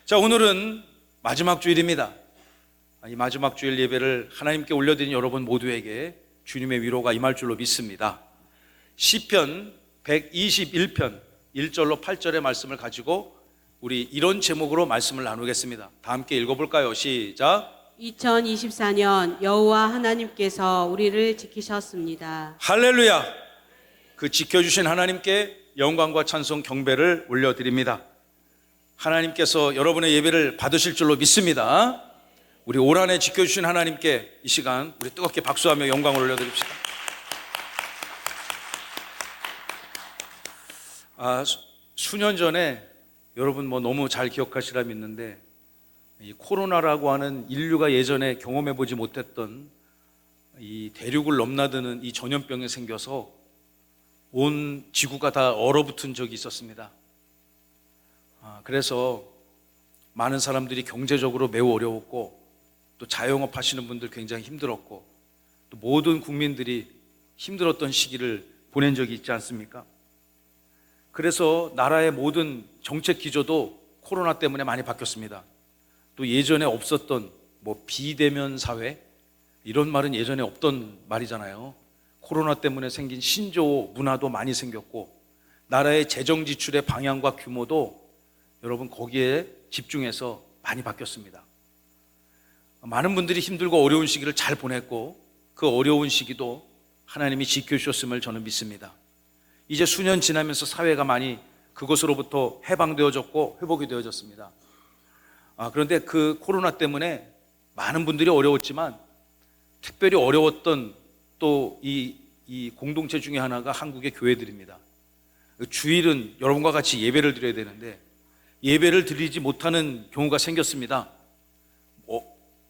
자, 오늘은 마지막 주일입니다. 이 마지막 주일 예배를 하나님께 올려드린 여러분 모두에게 주님의 위로가 임할 줄로 믿습니다. 시편 121편 1절로 8절의 말씀을 가지고 우리 이런 제목으로 말씀을 나누겠습니다. 다 함께 읽어볼까요? 시작. 2024년 여호와 하나님께서 우리를 지키셨습니다. 할렐루야. 그 지켜주신 하나님께 영광과 찬송 경배를 올려드립니다. 하나님께서 여러분의 예배를 받으실 줄로 믿습니다. 우리 올 한 해 지켜주신 하나님께 이 시간 우리 뜨겁게 박수하며 영광을 올려드립시다. 수년 전에 여러분 너무 잘 기억하시라 믿는데, 이 코로나라고 하는 인류가 예전에 경험해보지 못했던 이 대륙을 넘나드는 이 전염병이 생겨서 온 지구가 다 얼어붙은 적이 있었습니다. 그래서 많은 사람들이 경제적으로 매우 어려웠고, 또 자영업 하시는 분들 굉장히 힘들었고, 또 모든 국민들이 힘들었던 시기를 보낸 적이 있지 않습니까? 그래서 나라의 모든 정책 기조도 코로나 때문에 많이 바뀌었습니다. 또 예전에 없었던 비대면 사회, 이런 말은 예전에 없던 말이잖아요. 코로나 때문에 생긴 신조어 문화도 많이 생겼고, 나라의 재정 지출의 방향과 규모도 여러분 거기에 집중해서 많이 바뀌었습니다. 많은 분들이 힘들고 어려운 시기를 잘 보냈고, 그 어려운 시기도 하나님이 지켜주셨음을 저는 믿습니다. 이제 수년 지나면서 사회가 많이 그것으로부터 해방되어졌고 회복이 되어졌습니다. 그런데 그 코로나 때문에 많은 분들이 어려웠지만, 특별히 어려웠던 또 이 공동체 중에 하나가 한국의 교회들입니다. 주일은 여러분과 같이 예배를 드려야 되는데 예배를 드리지 못하는 경우가 생겼습니다.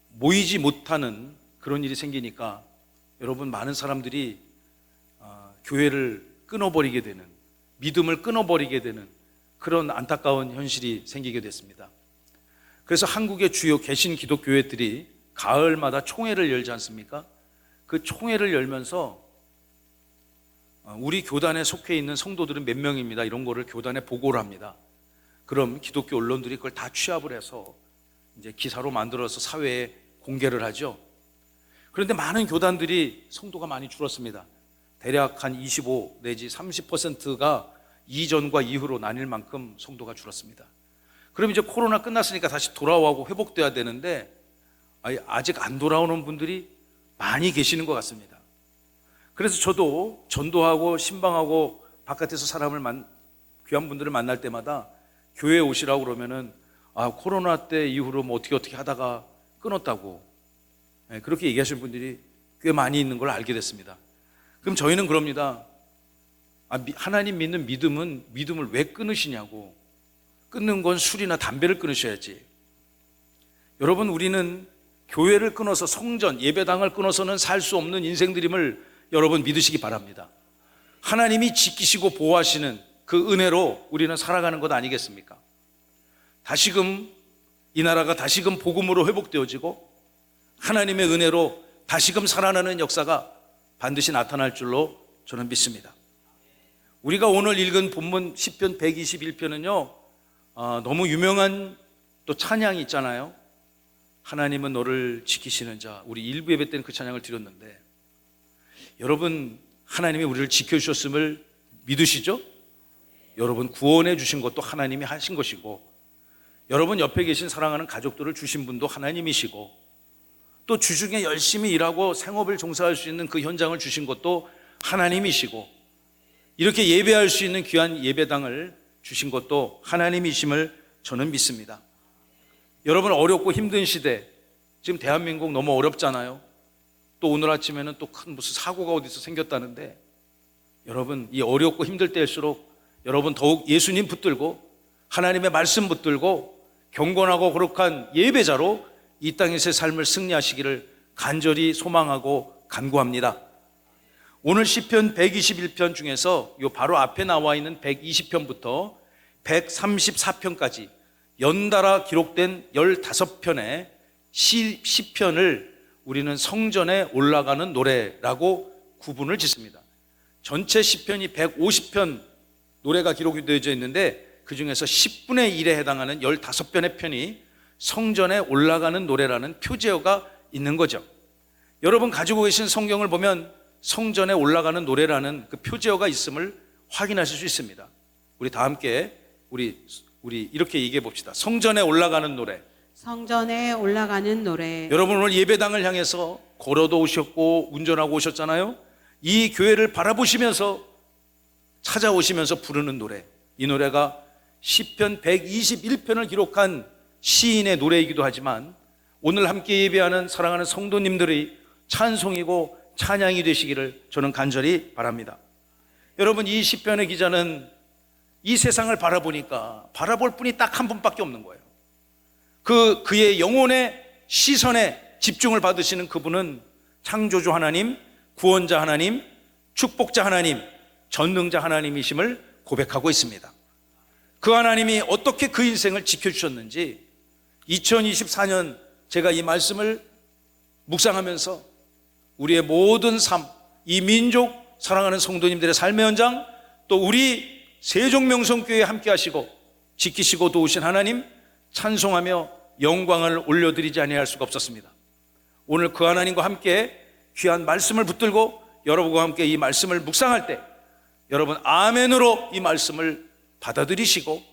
모이지 못하는 그런 일이 생기니까 여러분, 많은 사람들이 교회를 끊어버리게 되는, 믿음을 끊어버리게 되는 그런 안타까운 현실이 생기게 됐습니다. 그래서 한국의 주요 개신 기독교회들이 가을마다 총회를 열지 않습니까? 그 총회를 열면서 우리 교단에 속해 있는 성도들은 몇 명입니다, 이런 거를 교단에 보고를 합니다. 그럼 기독교 언론들이 그걸 다 취합을 해서 이제 기사로 만들어서 사회에 공개를 하죠. 그런데 많은 교단들이 성도가 많이 줄었습니다. 대략 한 25 내지 30%가 이전과 이후로 나뉠 만큼 성도가 줄었습니다. 그럼 이제 코로나 끝났으니까 다시 돌아오고 회복돼야 되는데 아직 안 돌아오는 분들이 많이 계시는 것 같습니다. 그래서 저도 전도하고 신방하고 바깥에서 귀한 분들을 만날 때마다 교회에 오시라고 그러면은 코로나 때 이후로 어떻게 하다가 끊었다고, 그렇게 얘기하시는 분들이 꽤 많이 있는 걸 알게 됐습니다. 그럼 저희는 그럽니다. 하나님 믿는 믿음을 왜 끊으시냐고. 끊는 건 술이나 담배를 끊으셔야지. 여러분, 우리는 교회를 끊어서 성전, 예배당을 끊어서는 살 수 없는 인생들임을 여러분 믿으시기 바랍니다. 하나님이 지키시고 보호하시는 그 은혜로 우리는 살아가는 것 아니겠습니까? 다시금 이 나라가 다시금 복음으로 회복되어지고 하나님의 은혜로 다시금 살아나는 역사가 반드시 나타날 줄로 저는 믿습니다. 우리가 오늘 읽은 본문 시편 121편은요, 너무 유명한 또 찬양이 있잖아요. 하나님은 너를 지키시는 자. 우리 일부 예배 때는 그 찬양을 드렸는데, 여러분, 하나님이 우리를 지켜주셨음을 믿으시죠? 여러분, 구원해 주신 것도 하나님이 하신 것이고, 여러분 옆에 계신 사랑하는 가족들을 주신 분도 하나님이시고, 또 주중에 열심히 일하고 생업을 종사할 수 있는 그 현장을 주신 것도 하나님이시고, 이렇게 예배할 수 있는 귀한 예배당을 주신 것도 하나님이심을 저는 믿습니다. 여러분, 어렵고 힘든 시대, 지금 대한민국 너무 어렵잖아요. 또 오늘 아침에는 또 큰 무슨 사고가 어디서 생겼다는데, 여러분, 이 어렵고 힘들 때일수록 여러분 더욱 예수님 붙들고 하나님의 말씀 붙들고 경건하고 거룩한 예배자로 이 땅에서의 삶을 승리하시기를 간절히 소망하고 간구합니다. 오늘 시편 121편 중에서 요 바로 앞에 나와 있는 120편부터 134편까지 연달아 기록된 15편의 시편을 우리는 성전에 올라가는 노래라고 구분을 짓습니다. 전체 시편이 150편 노래가 기록이 되어져 있는데 그 중에서 10분의 1에 해당하는 15편의 편이 성전에 올라가는 노래라는 표제어가 있는 거죠. 여러분 가지고 계신 성경을 보면 성전에 올라가는 노래라는 그 표제어가 있음을 확인하실 수 있습니다. 우리 다 함께 우리 이렇게 얘기해 봅시다. 성전에 올라가는 노래. 성전에 올라가는 노래. 여러분 오늘 예배당을 향해서 걸어도 오셨고 운전하고 오셨잖아요. 이 교회를 바라보시면서 찾아오시면서 부르는 노래. 이 노래가 시편 121편을 기록한 시인의 노래이기도 하지만 오늘 함께 예배하는 사랑하는 성도님들의 찬송이고 찬양이 되시기를 저는 간절히 바랍니다. 여러분 이 시편의 기자는 이 세상을 바라보니까 바라볼 분이 딱 한 분밖에 없는 거예요. 그의 영혼의 시선에 집중을 받으시는 그분은 창조주 하나님, 구원자 하나님, 축복자 하나님, 전능자 하나님이심을 고백하고 있습니다. 그 하나님이 어떻게 그 인생을 지켜주셨는지 2024년 제가 이 말씀을 묵상하면서 우리의 모든 삶, 이 민족 사랑하는 성도님들의 삶의 현장, 또 우리 세종명성교회에 함께 하시고 지키시고 도우신 하나님 찬송하며 영광을 올려드리지 아니할 수가 없었습니다. 오늘 그 하나님과 함께 귀한 말씀을 붙들고 여러분과 함께 이 말씀을 묵상할 때 여러분 아멘으로 이 말씀을 받아들이시고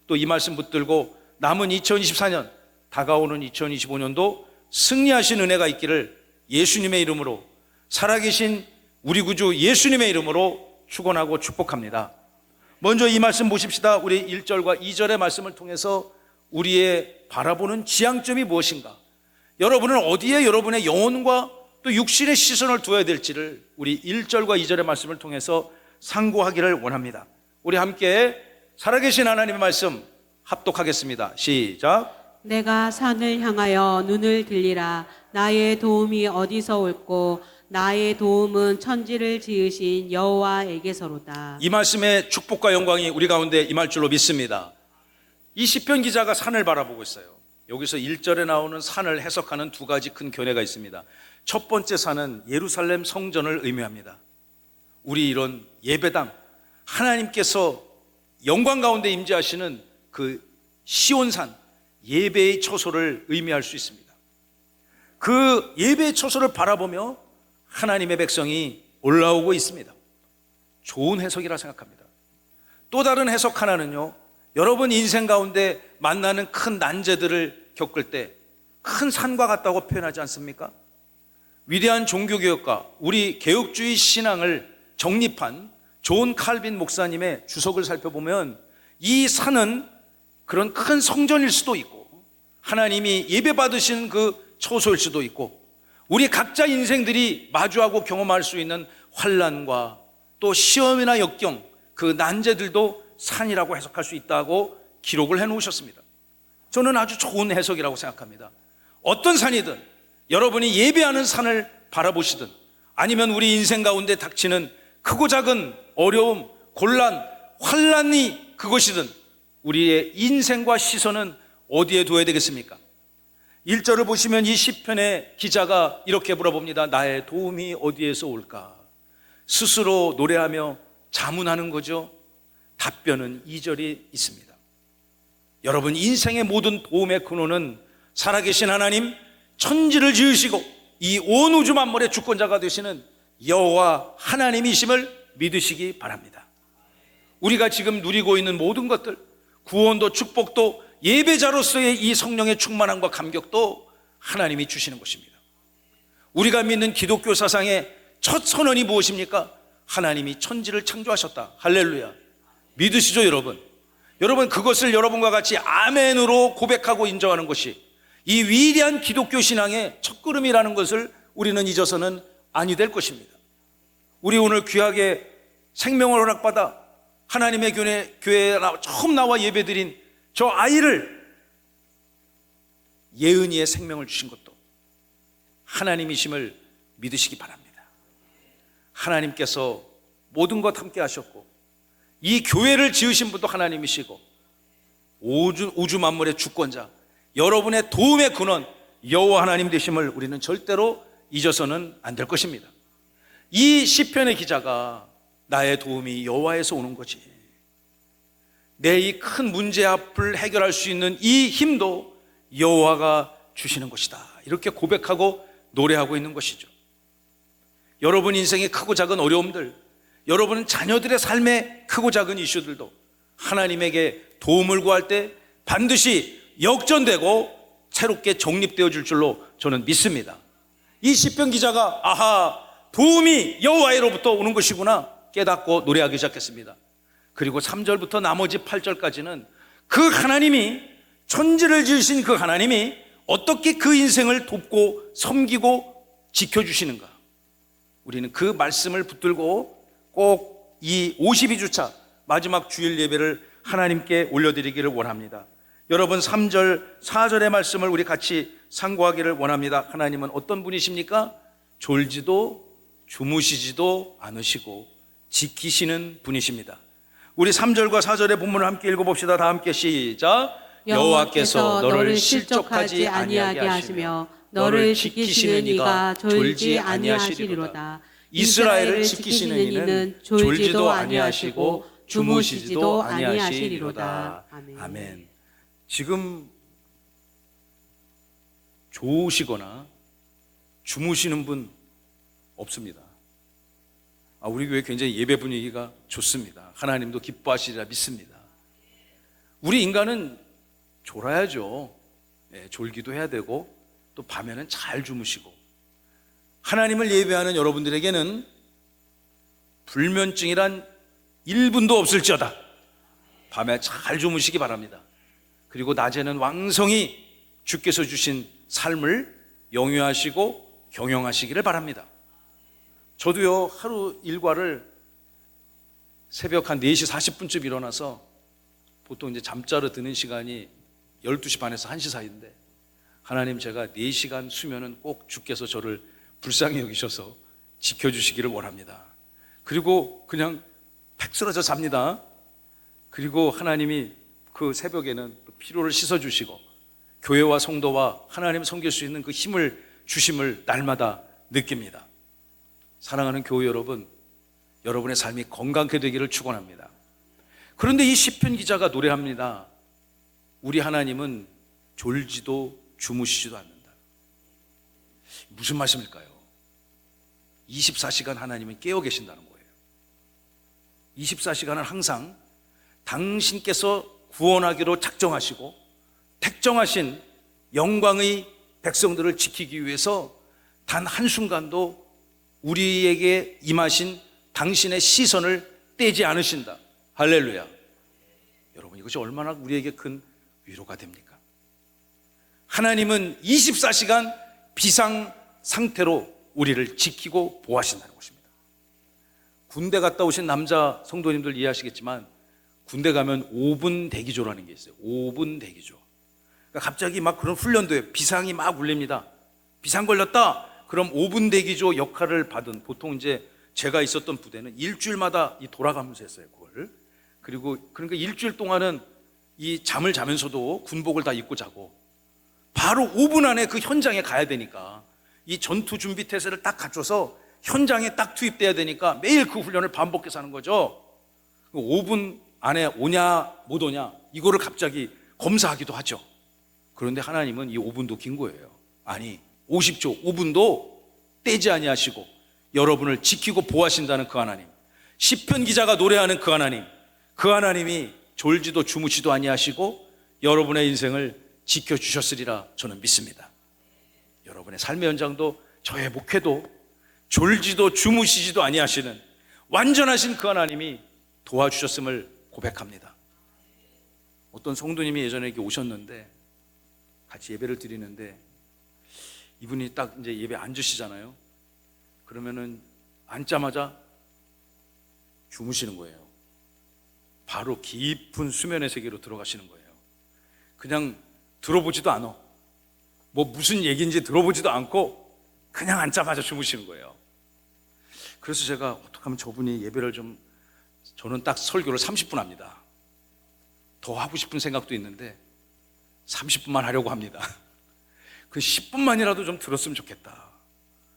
또 이 말씀 붙들고 남은 2024년 다가오는 2025년도 승리하신 은혜가 있기를 예수님의 이름으로 살아계신 우리 구주 예수님의 이름으로 축원하고 축복합니다. 먼저 이 말씀 보십시다. 우리 1절과 2절의 말씀을 통해서 우리의 바라보는 지향점이 무엇인가, 여러분은 어디에 여러분의 영혼과 또 육신의 시선을 두어야 될지를 우리 1절과 2절의 말씀을 통해서 상고하기를 원합니다. 우리 함께 살아계신 하나님의 말씀 합독하겠습니다. 시작. 내가 산을 향하여 눈을 들리라. 나의 도움이 어디서 올꼬. 나의 도움은 천지를 지으신 여호와에게서로다. 이 말씀의 축복과 영광이 우리 가운데 임할 줄로 믿습니다. 이 시편 기자가 산을 바라보고 있어요. 여기서 1절에 나오는 산을 해석하는 두 가지 큰 견해가 있습니다. 첫 번째 산은 예루살렘 성전을 의미합니다. 우리 이런 예배당, 하나님께서 영광 가운데 임재하시는 그 시온산, 예배의 처소를 의미할 수 있습니다. 그 예배의 처소를 바라보며 하나님의 백성이 올라오고 있습니다. 좋은 해석이라 생각합니다. 또 다른 해석 하나는요, 여러분 인생 가운데 만나는 큰 난제들을 겪을 때 큰 산과 같다고 표현하지 않습니까? 위대한 종교개혁가, 우리 개혁주의 신앙을 정립한 존 칼빈 목사님의 주석을 살펴보면 이 산은 그런 큰 성전일 수도 있고 하나님이 예배받으시는 그 처소일 수도 있고 우리 각자 인생들이 마주하고 경험할 수 있는 환난과 또 시험이나 역경, 그 난제들도 산이라고 해석할 수 있다고 기록을 해놓으셨습니다. 저는 아주 좋은 해석이라고 생각합니다. 어떤 산이든 여러분이 예배하는 산을 바라보시든 아니면 우리 인생 가운데 닥치는 크고 작은 어려움, 곤란, 환난이 그것이든 우리의 인생과 시선은 어디에 두어야 되겠습니까? 1절을 보시면 이 시편의 기자가 이렇게 물어봅니다. 나의 도움이 어디에서 올까? 스스로 노래하며 자문하는 거죠. 답변은 2절이 있습니다. 여러분 인생의 모든 도움의 근원은 살아계신 하나님, 천지를 지으시고 이 온 우주 만물의 주권자가 되시는 여호와 하나님이심을 믿으시기 바랍니다. 우리가 지금 누리고 있는 모든 것들, 구원도 축복도 예배자로서의 이 성령의 충만함과 감격도 하나님이 주시는 것입니다. 우리가 믿는 기독교 사상의 첫 선언이 무엇입니까? 하나님이 천지를 창조하셨다. 할렐루야. 믿으시죠 여러분? 여러분 그것을 여러분과 같이 아멘으로 고백하고 인정하는 것이 이 위대한 기독교 신앙의 첫걸음이라는 것을 우리는 잊어서는 아니 될 것입니다. 우리 오늘 귀하게 생명을 허락받아 하나님의 교회에 처음 나와 예배드린 저 아이를 예은이의 생명을 주신 것도 하나님이심을 믿으시기 바랍니다. 하나님께서 모든 것 함께 하셨고 이 교회를 지으신 분도 하나님이시고 우주 만물의 주권자, 여러분의 도움의 근원 여호와 하나님 되심을 우리는 절대로 잊어서는 안 될 것입니다. 이 시편의 기자가 나의 도움이 여호와에서 오는 거지, 내 이 큰 문제 앞을 해결할 수 있는 이 힘도 여호와가 주시는 것이다. 이렇게 고백하고 노래하고 있는 것이죠. 여러분 인생의 크고 작은 어려움들, 여러분 자녀들의 삶의 크고 작은 이슈들도 하나님에게 도움을 구할 때 반드시 역전되고 새롭게 정립되어 줄 줄로 저는 믿습니다. 이 시편 기자가 아하, 도움이 여호와로부터 오는 것이구나 깨닫고 노래하기 시작했습니다. 그리고 3절부터 나머지 8절까지는 그 하나님이, 천지를 지으신 그 하나님이 어떻게 그 인생을 돕고 섬기고 지켜주시는가, 우리는 그 말씀을 붙들고 꼭 이 52주차 마지막 주일 예배를 하나님께 올려드리기를 원합니다. 여러분 3절 4절의 말씀을 우리 같이 상고하기를 원합니다. 하나님은 어떤 분이십니까? 졸지도 주무시지도 않으시고 지키시는 분이십니다. 우리 3절과 4절의 본문을 함께 읽어봅시다. 다 함께 시작. 여호와께서 너를 실족하지 아니하게 하시며 너를 지키시는 이가 졸지 아니하시리로다. 이스라엘을 지키시는 이는 졸지도 아니하시고 주무시지도 아니하시리로다. 아멘. 지금 좋으시거나 주무시는 분 없습니다. 우리 교회 굉장히 예배 분위기가 좋습니다. 하나님도 기뻐하시리라 믿습니다. 우리 인간은 졸아야죠. 졸기도 해야 되고 또 밤에는 잘 주무시고, 하나님을 예배하는 여러분들에게는 불면증이란 1분도 없을지어다. 밤에 잘 주무시기 바랍니다. 그리고 낮에는 왕성히 주께서 주신 삶을 영유하시고 경영하시기를 바랍니다. 저도요, 하루 일과를 새벽 한 4시 40분쯤 일어나서 보통 이제 잠자러 드는 시간이 12시 반에서 1시 사이인데, 하나님, 제가 4시간 수면은 꼭 주께서 저를 불쌍히 여기셔서 지켜주시기를 원합니다. 그리고 그냥 팩 쓰러져 잡니다. 그리고 하나님이 그 새벽에는 피로를 씻어주시고 교회와 성도와 하나님 섬길 수 있는 그 힘을 주심을 날마다 느낍니다. 사랑하는 교회 여러분, 여러분의 삶이 건강하게 되기를 축원합니다. 그런데 이 시편 기자가 노래합니다. 우리 하나님은 졸지도 주무시지도 않는다. 무슨 말씀일까요? 24시간 하나님은 깨어 계신다는 거예요. 24시간은 항상 당신께서 구원하기로 작정하시고 택정하신 영광의 백성들을 지키기 위해서 단 한순간도 우리에게 임하신 당신의 시선을 떼지 않으신다. 할렐루야. 여러분, 이것이 얼마나 우리에게 큰 위로가 됩니까? 하나님은 24시간 비상 상태로 우리를 지키고 보호하신다는 것입니다. 군대 갔다 오신 남자 성도님들 이해하시겠지만, 군대 가면 5분 대기조라는 게 있어요. 5분 대기조. 그러니까 갑자기 막 그런 훈련도 해요. 비상이 막 울립니다. 비상 걸렸다. 그럼 5분 대기조 역할을 받은, 보통 이제 제가 있었던 부대는 일주일마다 돌아가면서 했어요, 그걸. 그리고 그러니까 일주일 동안은 이 잠을 자면서도 군복을 다 입고 자고, 바로 5분 안에 그 현장에 가야 되니까 이 전투 준비 태세를 딱 갖춰서 현장에 딱 투입돼야 되니까 매일 그 훈련을 반복해서 하는 거죠. 5분 안에 오냐 못 오냐 이거를 갑자기 검사하기도 하죠. 그런데 하나님은 이 5분도 긴 거예요. 아니, 50초 5분도 떼지 아니하시고 여러분을 지키고 보호하신다는 그 하나님, 시편 기자가 노래하는 그 하나님, 그 하나님이 졸지도 주무시도 아니하시고 여러분의 인생을 지켜주셨으리라 저는 믿습니다. 여러분의 삶의 현장도 저의 목회도 졸지도 주무시지도 아니하시는 완전하신 그 하나님이 도와주셨음을 고백합니다. 어떤 성도님이 예전에 이렇게 오셨는데 같이 예배를 드리는데, 이분이 딱 이제 예배 앉으시잖아요. 그러면은 앉자마자 주무시는 거예요. 바로 깊은 수면의 세계로 들어가시는 거예요. 그냥 들어보지도 않아. 뭐 무슨 얘기인지 들어보지도 않고 그냥 앉자마자 주무시는 거예요. 그래서 제가 어떻게 하면 저분이 예배를 좀, 저는 딱 설교를 30분 합니다. 더 하고 싶은 생각도 있는데 30분만 하려고 합니다. 그 10분만이라도 좀 들었으면 좋겠다.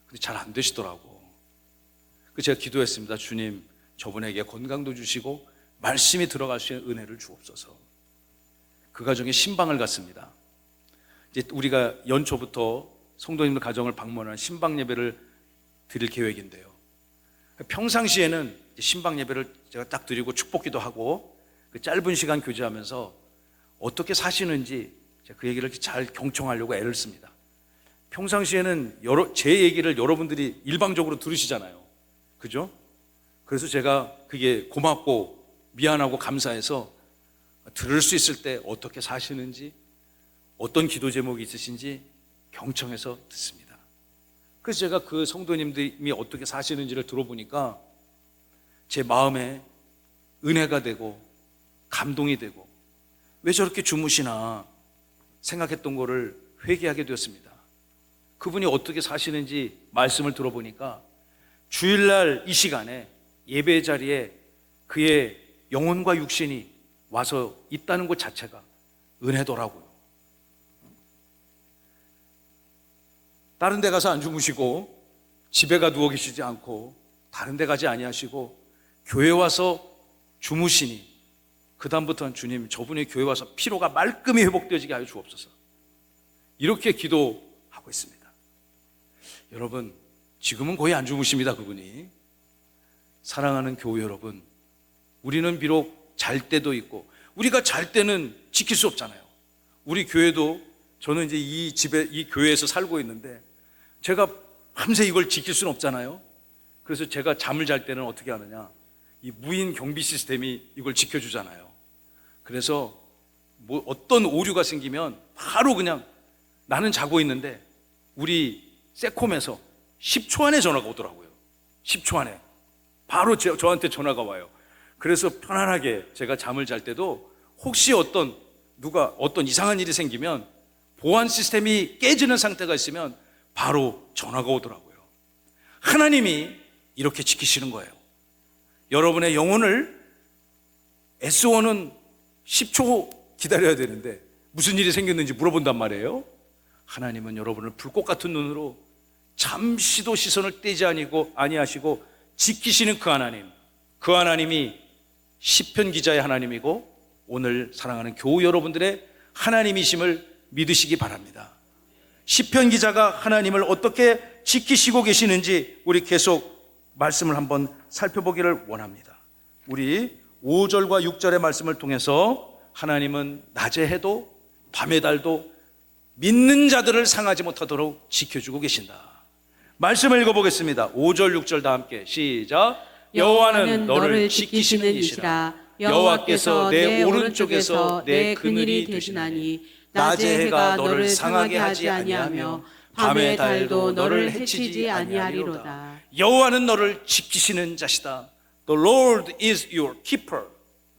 근데 잘 안 되시더라고. 그래서 제가 기도했습니다. 주님, 저분에게 건강도 주시고 말씀이 들어갈 수 있는 은혜를 주옵소서. 그 가정에 신방을 갔습니다. 이제 우리가 연초부터 성도님들 가정을 방문하는 신방 예배를 드릴 계획인데요. 평상시에는 신방 예배를 제가 딱 드리고 축복기도 하고 그 짧은 시간 교제하면서 어떻게 사시는지 그 얘기를 잘 경청하려고 애를 씁니다. 평상시에는 제 얘기를 여러분들이 일방적으로 들으시잖아요. 그죠? 그래서 제가 그게 고맙고 미안하고 감사해서 들을 수 있을 때 어떻게 사시는지, 어떤 기도 제목이 있으신지 경청해서 듣습니다. 그래서 제가 그 성도님들이 어떻게 사시는지를 들어보니까 제 마음에 은혜가 되고 감동이 되고 왜 저렇게 주무시나 생각했던 거를 회개하게 되었습니다. 그분이 어떻게 사시는지 말씀을 들어보니까 주일날 이 시간에 예배 자리에 그의 영혼과 육신이 와서 있다는 것 자체가 은혜더라고요. 다른 데 가서 안 주무시고 집에 가 누워 계시지 않고 다른 데 가지 아니하시고 교회 와서 주무시니 그 다음부터는 주님, 저분이 교회 와서 피로가 말끔히 회복되어지게 하여 주옵소서. 이렇게 기도하고 있습니다. 여러분, 지금은 거의 안 주무십니다. 그분이. 사랑하는 교회 여러분, 우리는 비록 잘 때도 있고 우리가 잘 때는 지킬 수 없잖아요. 우리 교회도, 저는 이제 이 집에, 이 교회에서 살고 있는데 제가 밤새 이걸 지킬 수는 없잖아요. 그래서 제가 잠을 잘 때는 어떻게 하느냐, 이 무인 경비 시스템이 이걸 지켜주잖아요. 그래서 뭐 어떤 오류가 생기면 바로 그냥 나는 자고 있는데 우리 세콤에서 10초 안에 전화가 오더라고요. 10초 안에 바로 저한테 전화가 와요. 그래서 편안하게 제가 잠을 잘 때도 혹시 어떤 이상한 일이 생기면 보안 시스템이 깨지는 상태가 있으면 바로 전화가 오더라고요. 하나님이 이렇게 지키시는 거예요. 여러분의 영혼을, SO는 10초 기다려야 되는데 무슨 일이 생겼는지 물어본단 말이에요. 하나님은 여러분을 불꽃 같은 눈으로 잠시도 시선을 떼지 아니하시고 지키시는 그 하나님, 그 하나님이 시편 기자의 하나님이고 오늘 사랑하는 교우 여러분들의 하나님이심을 믿으시기 바랍니다. 시편 기자가 하나님을 어떻게 지키시고 계시는지 우리 계속 말씀을 한번 살펴보기를 원합니다. 우리 5절과 6절의 말씀을 통해서 하나님은 낮의 해도 밤의 달도 믿는 자들을 상하지 못하도록 지켜주고 계신다. 말씀을 읽어보겠습니다. 5절 6절 다 함께 시작. 여호와는 너를 지키시는 이시라. 여호와께서 내 오른쪽에서 내 그늘이 되시나니 낮의 해가 너를 상하게 하지 아니하며 밤의 달도 너를 해치지 아니하리로다. 여호와는 너를 지키시는 자시다. The Lord is your keeper.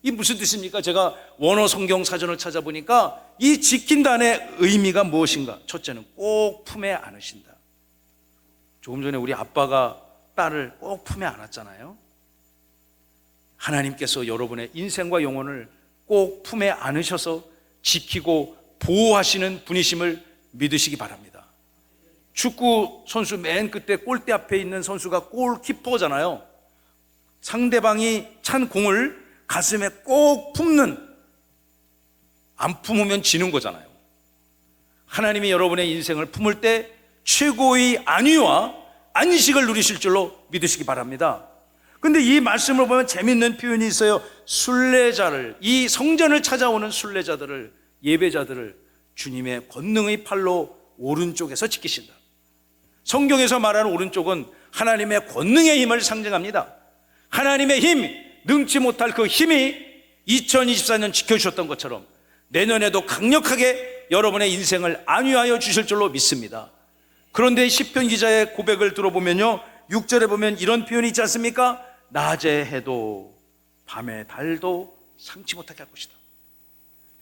이 무슨 뜻입니까? 제가 원어 성경 사전을 찾아보니까 이 지킨다의 의미가 무엇인가? 첫째는 꼭 품에 안으신다. 조금 전에 우리 아빠가 딸을 꼭 품에 안았잖아요. 하나님께서 여러분의 인생과 영혼을 꼭 품에 안으셔서 지키고 보호하시는 분이심을 믿으시기 바랍니다. 축구 선수 맨 끝에 골대 앞에 있는 선수가 골키퍼잖아요. 상대방이 찬 공을 가슴에 꼭 품는, 안 품으면 지는 거잖아요. 하나님이 여러분의 인생을 품을 때 최고의 안위와 안식을 누리실 줄로 믿으시기 바랍니다. 근데 이 말씀을 보면 재밌는 표현이 있어요. 순례자를, 이 성전을 찾아오는 순례자들을, 예배자들을 주님의 권능의 팔로 오른쪽에서 지키신다. 성경에서 말하는 오른쪽은 하나님의 권능의 힘을 상징합니다. 하나님의 힘, 능치 못할 그 힘이 2024년 지켜주셨던 것처럼 내년에도 강력하게 여러분의 인생을 안위하여 주실 줄로 믿습니다. 그런데 시편 기자의 고백을 들어보면요, 6절에 보면 이런 표현이 있지 않습니까? 낮의 해도 밤의 달도 상치 못하게 할 것이다.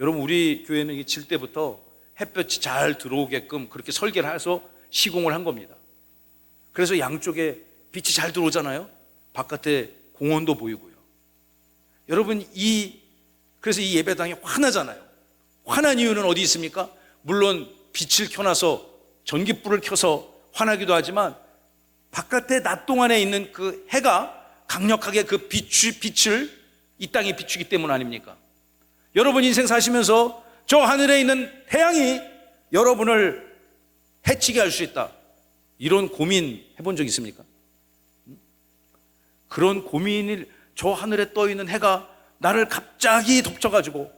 여러분, 우리 교회는 질 때부터 햇볕이 잘 들어오게끔 그렇게 설계를 해서 시공을 한 겁니다. 그래서 양쪽에 빛이 잘 들어오잖아요. 바깥에 공원도 보이고요. 여러분, 그래서 이 예배당이 환하잖아요. 환한 이유는 어디 있습니까? 물론 빛을 켜놔서 전기불을 켜서 환하기도 하지만 바깥에 낮 동안에 있는 그 해가 강력하게 그 빛을 이 땅이 비추기 때문 아닙니까? 여러분 인생 사시면서 저 하늘에 있는 태양이 여러분을 해치게 할 수 있다, 이런 고민 해본 적 있습니까? 그런 고민을, 저 하늘에 떠 있는 해가 나를 갑자기 덮쳐가지고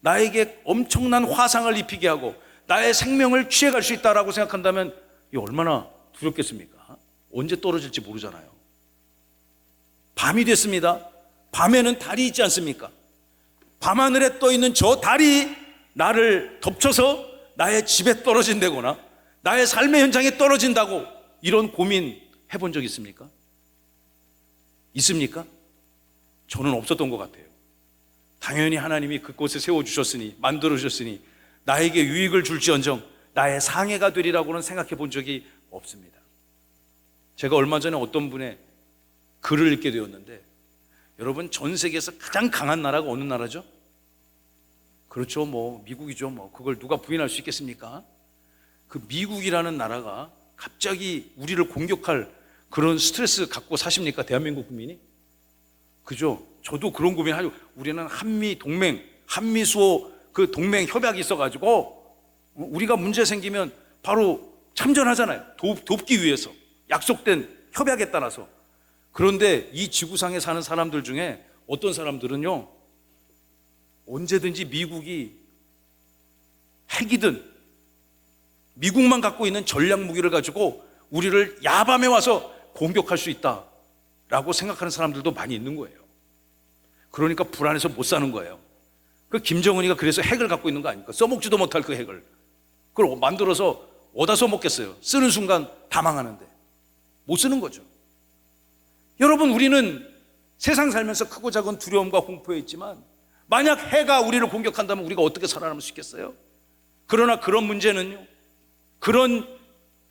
나에게 엄청난 화상을 입히게 하고 나의 생명을 취해갈 수 있다라고 생각한다면 이 얼마나 두렵겠습니까? 언제 떨어질지 모르잖아요. 밤이 됐습니다. 밤에는 달이 있지 않습니까? 밤하늘에 떠 있는 저 달이 나를 덮쳐서 나의 집에 떨어진다거나 나의 삶의 현장에 떨어진다고, 이런 고민 해본 적 있습니까? 있습니까? 저는 없었던 것 같아요. 당연히 하나님이 그곳에 세워주셨으니, 만들어주셨으니 나에게 유익을 줄지언정 나의 상해가 되리라고는 생각해 본 적이 없습니다. 제가 얼마 전에 어떤 분의 글을 읽게 되었는데, 여러분 전 세계에서 가장 강한 나라가 어느 나라죠? 그렇죠, 뭐 미국이죠. 뭐 그걸 누가 부인할 수 있겠습니까? 그 미국이라는 나라가 갑자기 우리를 공격할 그런 스트레스 갖고 사십니까? 대한민국 국민이? 그죠? 저도 그런 고민하죠. 우리는 한미 동맹, 한미 수호 그 동맹 협약이 있어가지고 우리가 문제 생기면 바로 참전하잖아요. 돕기 위해서 약속된 협약에 따라서. 그런데 이 지구상에 사는 사람들 중에 어떤 사람들은요, 언제든지 미국이 핵이든 미국만 갖고 있는 전략 무기를 가지고 우리를 야밤에 와서 공격할 수 있다라고 생각하는 사람들도 많이 있는 거예요. 그러니까 불안해서 못 사는 거예요. 그 김정은이가 그래서 핵을 갖고 있는 거 아닙니까? 써먹지도 못할 그 핵을 그걸 만들어서 어디다 써먹겠어요? 쓰는 순간 다 망하는데 못 쓰는 거죠. 여러분, 우리는 세상 살면서 크고 작은 두려움과 공포에 있지만 만약 해가 우리를 공격한다면 우리가 어떻게 살아남을 수 있겠어요? 그러나 그런 문제는요, 그런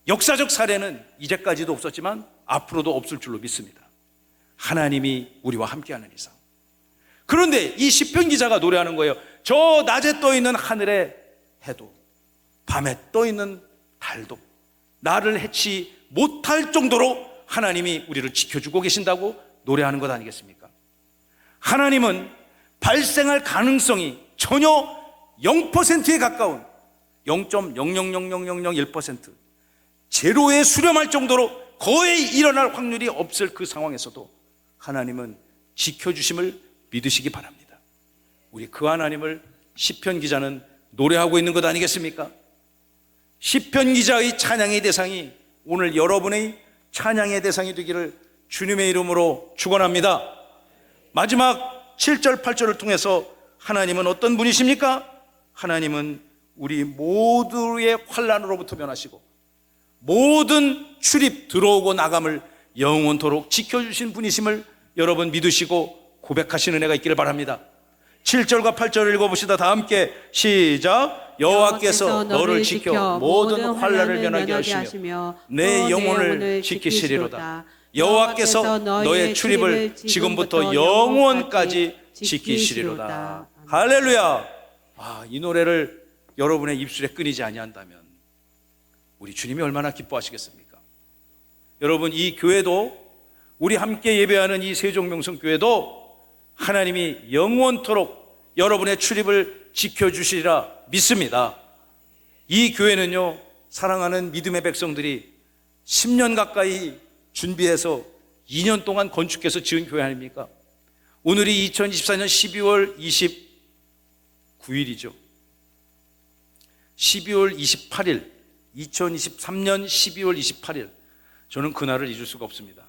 역사적 사례는 이제까지도 없었지만 앞으로도 없을 줄로 믿습니다. 하나님이 우리와 함께하는 이상. 그런데 이 시편 기자가 노래하는 거예요. 저 낮에 떠 있는 하늘의 해도, 밤에 떠 있는 달도 나를 해치 못할 정도로 하나님이 우리를 지켜주고 계신다고 노래하는 것 아니겠습니까? 하나님은 발생할 가능성이 전혀 0%에 가까운 0.0000001%, 제로에 수렴할 정도로 거의 일어날 확률이 없을 그 상황에서도 하나님은 지켜주심을 믿으시기 바랍니다. 우리 그 하나님을 시편 기자는 노래하고 있는 것 아니겠습니까? 시편 기자의 찬양의 대상이 오늘 여러분의 찬양의 대상이 되기를 주님의 이름으로 축원합니다. 마지막 7절 8절을 통해서 하나님은 어떤 분이십니까? 하나님은 우리 모두의 환난으로부터 면하시고 모든 출입 들어오고 나감을 영원토록 지켜주신 분이심을 여러분 믿으시고 고백하시는 은혜가 있기를 바랍니다. 7절과 8절을 읽어봅시다. 다 함께 시작. 여호와께서 너를 지켜 모든 환난을 면하게 하시며 내 영혼을 지키시리로다. 여호와께서 너의 출입을 지금부터 영원까지 지키시리로다. 할렐루야. 이 노래를 여러분의 입술에 끊이지 아니한다면 우리 주님이 얼마나 기뻐하시겠습니까? 여러분, 이 교회도, 우리 함께 예배하는 이 세종명성교회도 하나님이 영원토록 여러분의 출입을 지켜주시리라 믿습니다. 이 교회는요, 사랑하는 믿음의 백성들이 10년 가까이 준비해서 2년 동안 건축해서 지은 교회 아닙니까? 오늘이 2024년 12월 29일이죠. 12월 28일, 2023년 12월 28일, 저는 그날을 잊을 수가 없습니다.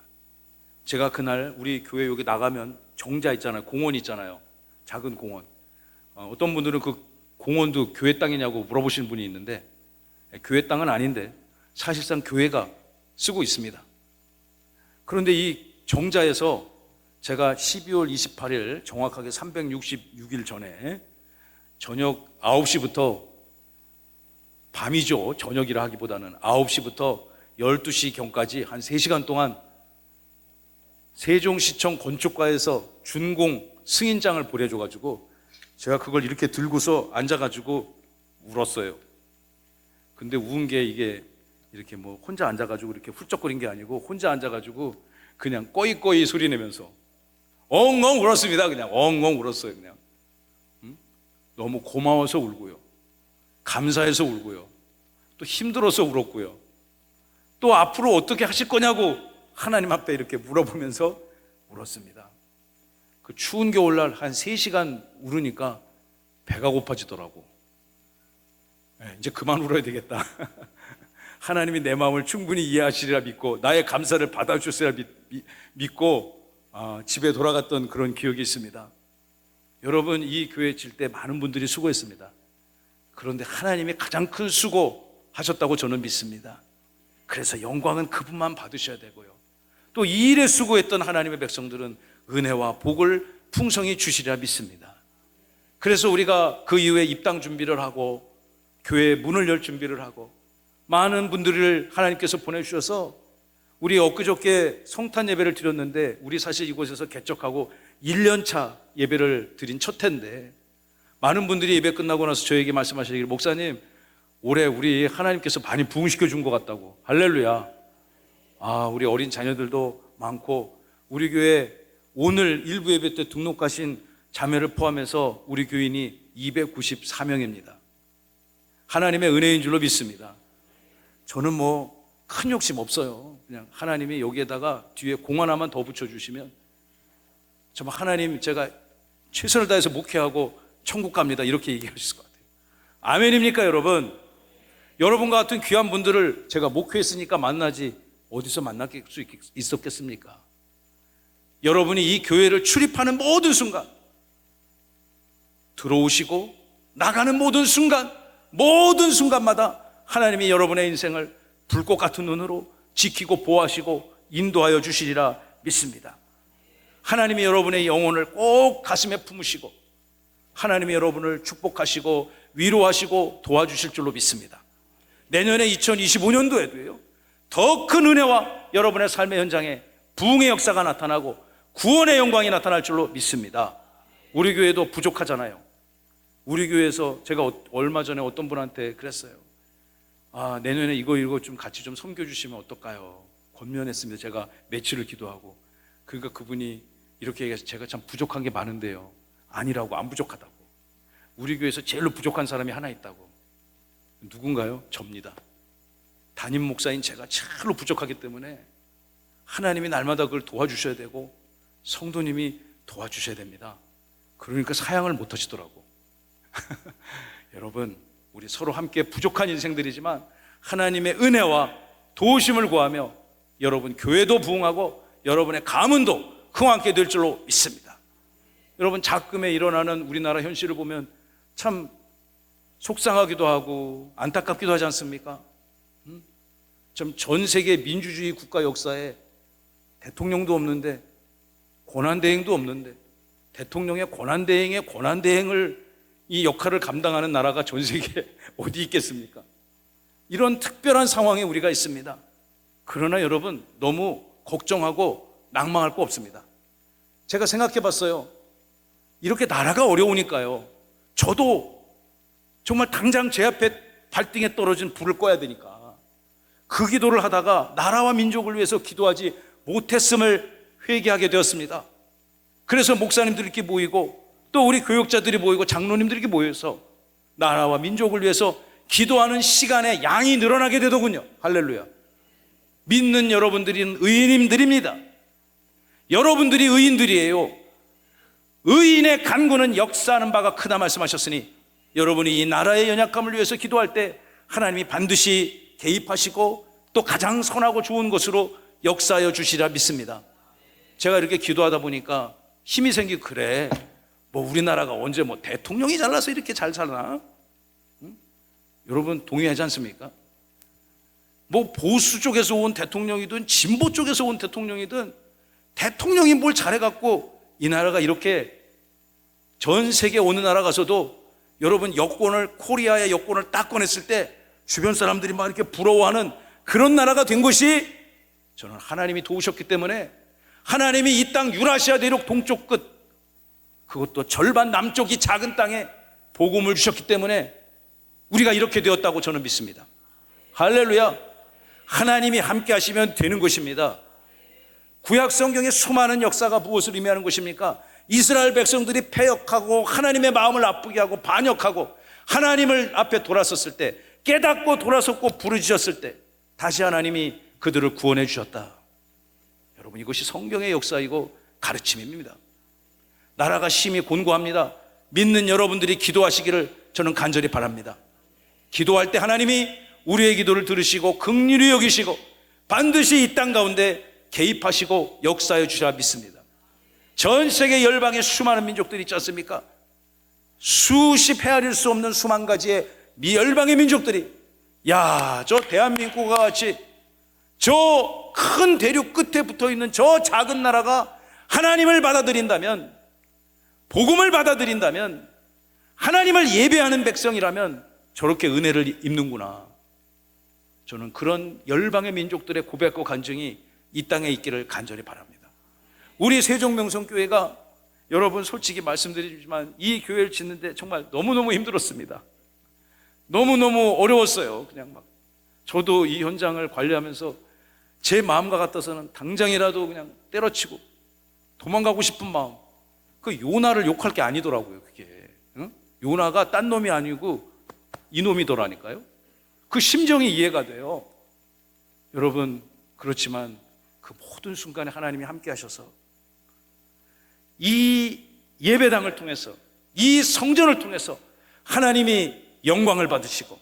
제가 그날 우리 교회 여기 나가면 정자 있잖아요. 공원 있잖아요. 작은 공원. 어떤 분들은 그 공원도 교회 땅이냐고 물어보시는 분이 있는데, 교회 땅은 아닌데 사실상 교회가 쓰고 있습니다. 그런데 이 정자에서 제가 12월 28일 정확하게 366일 전에 저녁 9시부터, 밤이죠, 저녁이라 하기보다는 9시부터 12시경까지 한 3시간 동안 세종시청 건축과에서 준공 승인장을 보내줘가지고 제가 그걸 이렇게 들고서 앉아가지고 울었어요. 근데 우은 게 이게 이렇게 뭐 혼자 앉아가지고 이렇게 훌쩍거린 게 아니고 혼자 앉아가지고 그냥 꺼이꺼이 소리 내면서 엉엉 울었습니다. 그냥 엉엉 울었어요. 그냥 너무 고마워서 울고요, 감사해서 울고요, 또 힘들어서 울었고요, 또 앞으로 어떻게 하실 거냐고 하나님 앞에 이렇게 물어보면서 울었습니다. 그 추운 겨울날 한 3시간 울으니까 배가 고파지더라고. 이제 그만 울어야 되겠다. 하나님이 내 마음을 충분히 이해하시리라 믿고 나의 감사를 받아주시리라 믿고 집에 돌아갔던 그런 기억이 있습니다. 여러분, 이 교회 질 때 많은 분들이 수고했습니다. 그런데 하나님이 가장 큰 수고하셨다고 저는 믿습니다. 그래서 영광은 그분만 받으셔야 되고요, 또 이 일에 수고했던 하나님의 백성들은 은혜와 복을 풍성히 주시리라 믿습니다. 그래서 우리가 그 이후에 입당 준비를 하고 교회 문을 열 준비를 하고 많은 분들을 하나님께서 보내주셔서 우리 엊그저께 성탄 예배를 드렸는데, 우리 사실 이곳에서 개척하고 1년차 예배를 드린 첫 해인데, 많은 분들이 예배 끝나고 나서 저에게 말씀하시기를, 목사님 올해 우리 하나님께서 많이 부흥시켜 준 것 같다고. 할렐루야. 우리 어린 자녀들도 많고, 우리 교회 오늘 일부 예배 때 등록하신 자매를 포함해서 우리 교인이 294명입니다. 하나님의 은혜인 줄로 믿습니다. 저는 뭐 큰 욕심 없어요. 그냥 하나님이 여기에다가 뒤에 공 하나만 더 붙여주시면 정말 하나님, 제가 최선을 다해서 목회하고 천국 갑니다, 이렇게 얘기하실 것 같아요. 아멘입니까 여러분? 여러분과 같은 귀한 분들을 제가 목회했으니까 만나지 어디서 만날 수 있었겠습니까? 여러분이 이 교회를 출입하는 모든 순간, 들어오시고 나가는 모든 순간마다 하나님이 여러분의 인생을 불꽃 같은 눈으로 지키고 보호하시고 인도하여 주시리라 믿습니다. 하나님이 여러분의 영혼을 꼭 가슴에 품으시고 하나님이 여러분을 축복하시고 위로하시고 도와주실 줄로 믿습니다. 내년에 2025년도에도요 더 큰 은혜와 여러분의 삶의 현장에 부흥의 역사가 나타나고 구원의 영광이 나타날 줄로 믿습니다. 우리 교회도 부족하잖아요. 우리 교회에서 제가 얼마 전에 어떤 분한테 그랬어요. 내년에 이거 좀 같이 좀 섬겨주시면 어떨까요? 권면했습니다. 제가 며칠을 기도하고. 그러니까 그분이 이렇게 얘기해서, 제가 참 부족한 게 많은데요. 아니라고, 안 부족하다고. 우리 교회에서 제일로 부족한 사람이 하나 있다고. 누군가요? 접니다. 담임 목사인 제가 제일로 부족하기 때문에 하나님이 날마다 그걸 도와주셔야 되고 성도님이 도와주셔야 됩니다. 그러니까 사양을 못 하시더라고. 여러분, 우리 서로 함께 부족한 인생들이지만 하나님의 은혜와 도우심을 구하며 여러분 교회도 부흥하고 여러분의 가문도 흥왕케 될 줄로 믿습니다. 여러분, 작금에 일어나는 우리나라 현실을 보면 참 속상하기도 하고 안타깝기도 하지 않습니까? 좀 전 세계 민주주의 국가 역사에 대통령도 없는데, 고난대행도 없는데, 대통령의 고난대행을 이 역할을 감당하는 나라가 전 세계에 어디 있겠습니까? 이런 특별한 상황에 우리가 있습니다. 그러나 여러분, 너무 걱정하고 낭망할 거 없습니다. 제가 생각해 봤어요. 이렇게 나라가 어려우니까요, 저도 정말 당장 제 앞에 발등에 떨어진 불을 꺼야 되니까 그 기도를 하다가 나라와 민족을 위해서 기도하지 못했음을 회개하게 되었습니다. 그래서 목사님들이 이렇게 모이고 또 우리 교육자들이 모이고 장로님들이 이렇게 모여서 나라와 민족을 위해서 기도하는 시간의 양이 늘어나게 되더군요. 할렐루야. 믿는 여러분들은 의인님들입니다. 여러분들이 의인들이에요. 의인의 간구는 역사하는 바가 크다 말씀하셨으니, 여러분이 이 나라의 연약함을 위해서 기도할 때 하나님이 반드시 개입하시고 또 가장 선하고 좋은 것으로 역사하여 주시리라 믿습니다. 제가 이렇게 기도하다 보니까 힘이 생기고, 그래, 뭐 우리나라가 언제 뭐 대통령이 잘나서 이렇게 잘 살나? 응? 여러분 동의하지 않습니까? 뭐 보수 쪽에서 온 대통령이든 진보 쪽에서 온 대통령이든 대통령이 뭘 잘해갖고 이 나라가 이렇게 전 세계 어느 나라 가서도 여러분 여권을, 코리아의 여권을 딱 꺼냈을 때 주변 사람들이 막 이렇게 부러워하는 그런 나라가 된 것이, 저는 하나님이 도우셨기 때문에, 하나님이 이 땅 유라시아 대륙 동쪽 끝, 그것도 절반 남쪽이 작은 땅에 복음을 주셨기 때문에 우리가 이렇게 되었다고 저는 믿습니다. 할렐루야. 하나님이 함께 하시면 되는 것입니다. 구약 성경의 수많은 역사가 무엇을 의미하는 것입니까? 이스라엘 백성들이 패역하고 하나님의 마음을 나쁘게 하고 반역하고 하나님을 앞에 돌아섰을 때, 깨닫고 돌아섰고 부르짖었을 때 다시 하나님이 그들을 구원해 주셨다. 여러분, 이것이 성경의 역사이고 가르침입니다. 나라가 심히 곤고합니다. 믿는 여러분들이 기도하시기를 저는 간절히 바랍니다. 기도할 때 하나님이 우리의 기도를 들으시고 긍휼히 여기시고 반드시 이 땅 가운데 개입하시고 역사해 주셔야 믿습니다. 전 세계 열방의 수많은 민족들이 있지 않습니까? 수십 헤아릴 수 없는 수만 가지의 열방의 민족들이, 야, 저 대한민국과 같이 저 큰 대륙 끝에 붙어있는 저 작은 나라가 하나님을 받아들인다면, 복음을 받아들인다면, 하나님을 예배하는 백성이라면 저렇게 은혜를 입는구나. 저는 그런 열방의 민족들의 고백과 간증이 이 땅에 있기를 간절히 바랍니다. 우리 세종명성교회가, 여러분 솔직히 말씀드리지만 이 교회를 짓는데 정말 너무너무 힘들었습니다. 너무너무 어려웠어요. 그냥 막 저도 이 현장을 관리하면서 제 마음과 같아서는 당장이라도 그냥 때려치고 도망가고 싶은 마음. 그 요나를 욕할 게 아니더라고요. 그게 요나가 딴 놈이 아니고 이놈이더라니까요. 그 심정이 이해가 돼요. 여러분, 그렇지만 그 모든 순간에 하나님이 함께 하셔서 이 예배당을 통해서, 이 성전을 통해서 하나님이 영광을 받으시고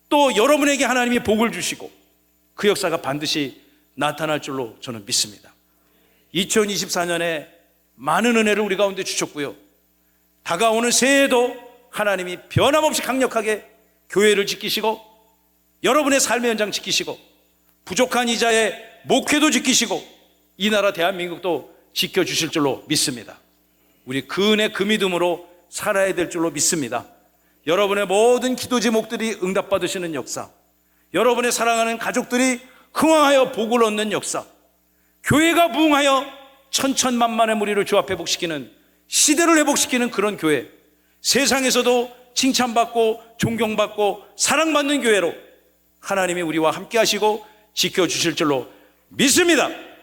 또 여러분에게 하나님이 복을 주시고 그 역사가 반드시 나타날 줄로 저는 믿습니다. 2024년에 많은 은혜를 우리 가운데 주셨고요, 다가오는 새해에도 하나님이 변함없이 강력하게 교회를 지키시고 여러분의 삶의 현장 지키시고 부족한 이자의 목회도 지키시고 이 나라 대한민국도 지켜주실 줄로 믿습니다. 우리 그 은혜, 그 믿음으로 살아야 될 줄로 믿습니다. 여러분의 모든 기도 제목들이 응답받으시는 역사, 여러분의 사랑하는 가족들이 흥황하여 복을 얻는 역사, 교회가 부흥하여 천천만만의 무리를 주 앞에 회복시키는, 시대를 회복시키는 그런 교회, 세상에서도 칭찬받고 존경받고 사랑받는 교회로 하나님이 우리와 함께 하시고 지켜주실 줄로 믿습니다.